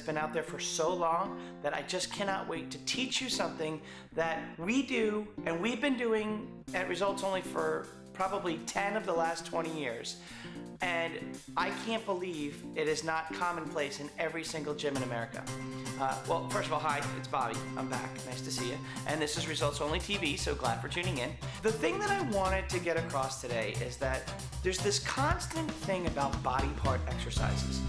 been out there for so long that I just cannot wait to teach you something that we do and we've been doing at Results Only for probably 10 of the last 20 years. And I can't believe it is not commonplace in every single gym in America. Well, first of all, hi, it's Bobby. I'm back. Nice to see you. And this is Results Only TV, so glad for tuning in. The thing that I wanted to get across today is that there's this constant thing about body part exercises.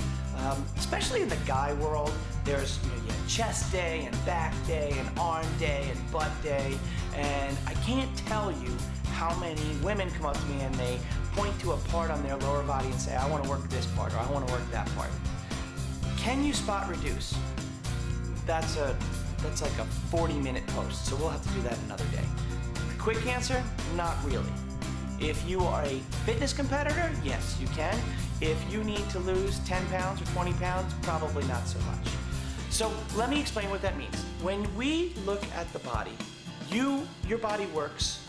Especially in the guy world, there's you have chest day and back day and arm day and butt day, and I can't tell you how many women come up to me and they point to a part on their lower body and say, I want to work this part or I want to work that part. Can you spot reduce? That's like a 40-minute post, so we'll have to do that another day. Quick answer, not really. If you are a fitness competitor, yes, you can. If you need to lose 10 pounds or 20 pounds, probably not so much. So let me explain what that means. When we look at the body, your body works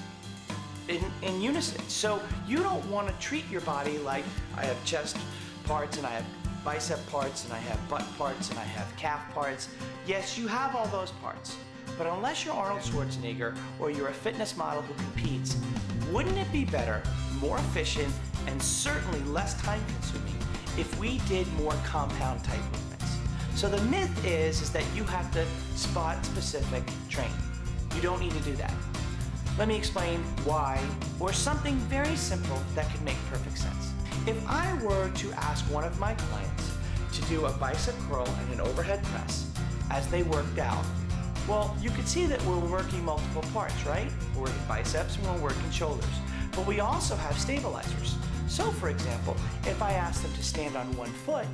in unison. So you don't want to treat your body like I have chest parts and I have bicep parts and I have butt parts and I have calf parts. Yes, you have all those parts, but unless you're Arnold Schwarzenegger or you're a fitness model who competes, wouldn't it be better, more efficient, and certainly less time consuming if we did more compound type movements? So the myth is that you have to spot specific train. You don't need to do that. Let me explain why, or something very simple that could make perfect sense. If I were to ask one of my clients to do a bicep curl and an overhead press as they worked out, well, you could see that we're working multiple parts, right? We're working biceps and we're working shoulders. But we also have stabilizers. So for example, if I ask them to stand on one foot,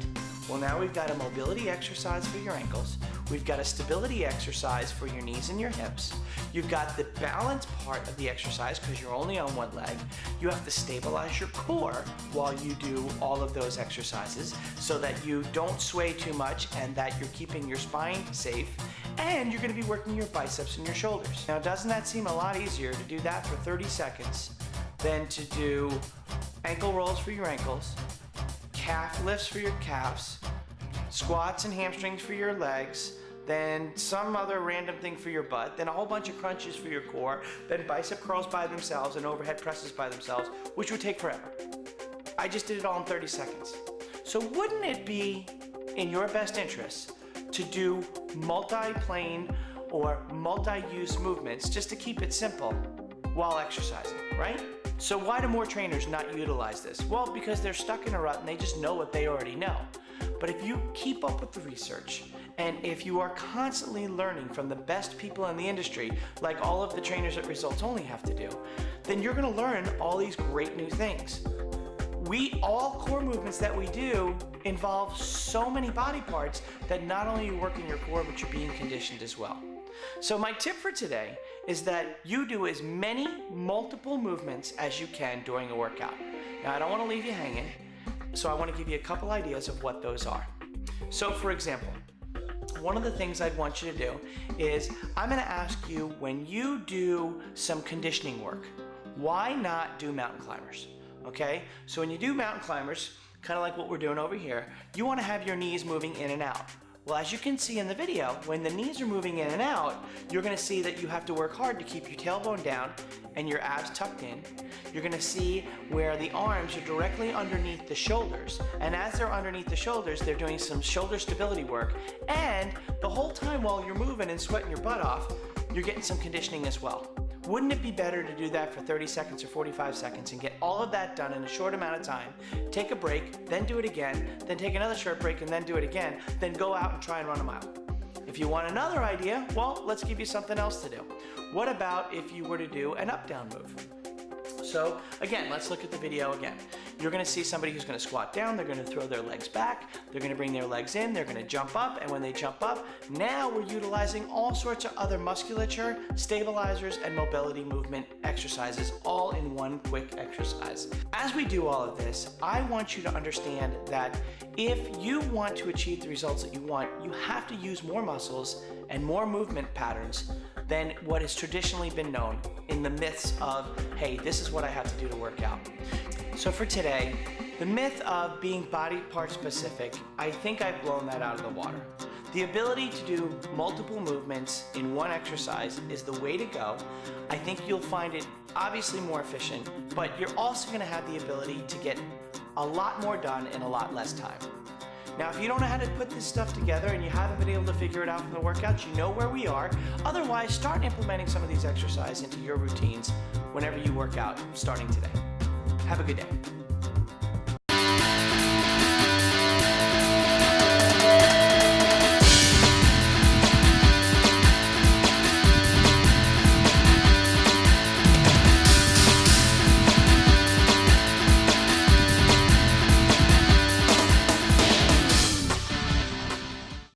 well, now we've got a mobility exercise for your ankles. We've got a stability exercise for your knees and your hips. You've got the balance part of the exercise because you're only on one leg. You have to stabilize your core while you do all of those exercises so that you don't sway too much and that you're keeping your spine safe. And you're going to be working your biceps and your shoulders. Now, doesn't that seem a lot easier to do that for 30 seconds than to do ankle rolls for your ankles, calf lifts for your calves, squats and hamstrings for your legs, then some other random thing for your butt, then a whole bunch of crunches for your core, then bicep curls by themselves and overhead presses by themselves, which would take forever. I just did it all in 30 seconds. So wouldn't it be in your best interest to do multi-plane or multi-use movements just to keep it simple while exercising, right? So why do more trainers not utilize this? Well, because they're stuck in a rut and they just know what they already know. But if you keep up with the research and if you are constantly learning from the best people in the industry, like all of the trainers at Results Only have to do, then you're going to learn all these great new things. All core movements that we do involve so many body parts that not only you work in your core, but you're being conditioned as well. So my tip for today is that you do as many multiple movements as you can during a workout. Now, I don't want to leave you hanging, so I want to give you a couple ideas of what those are. So for example, one of the things I'd want you to do is I'm going to ask you, when you do some conditioning work, why not do mountain climbers? Okay, so when you do mountain climbers, kind of like what we're doing over here, you want to have your knees moving in and out. Well, as you can see in the video, when the knees are moving in and out, you're going to see that you have to work hard to keep your tailbone down and your abs tucked in. You're going to see where the arms are directly underneath the shoulders. And as they're underneath the shoulders, they're doing some shoulder stability work. And the whole time while you're moving and sweating your butt off, you're getting some conditioning as well. Wouldn't it be better to do that for 30 seconds or 45 seconds and get all of that done in a short amount of time, take a break, then do it again, then take another short break and then do it again, then go out and try and run a mile? If you want another idea, well, let's give you something else to do. What about if you were to do an up-down move? So again, let's look at the video again. You're going to see somebody who's going to squat down, they're going to throw their legs back, they're going to bring their legs in, they're going to jump up, and when they jump up, now we're utilizing all sorts of other musculature, stabilizers, and mobility movement exercises all in one quick exercise. As we do all of this, I want you to understand that if you want to achieve the results that you want, you have to use more muscles and more movement patterns than what has traditionally been known in the myths of, hey, this is what I have to do to work out. So for today, the myth of being body part specific, I think I've blown that out of the water. The ability to do multiple movements in one exercise is the way to go. I think you'll find it obviously more efficient, but you're also going to have the ability to get a lot more done in a lot less time. Now, if you don't know how to put this stuff together and you haven't been able to figure it out from the workouts, you know where we are. Otherwise, start implementing some of these exercises into your routines whenever you work out, starting today. Have a good day.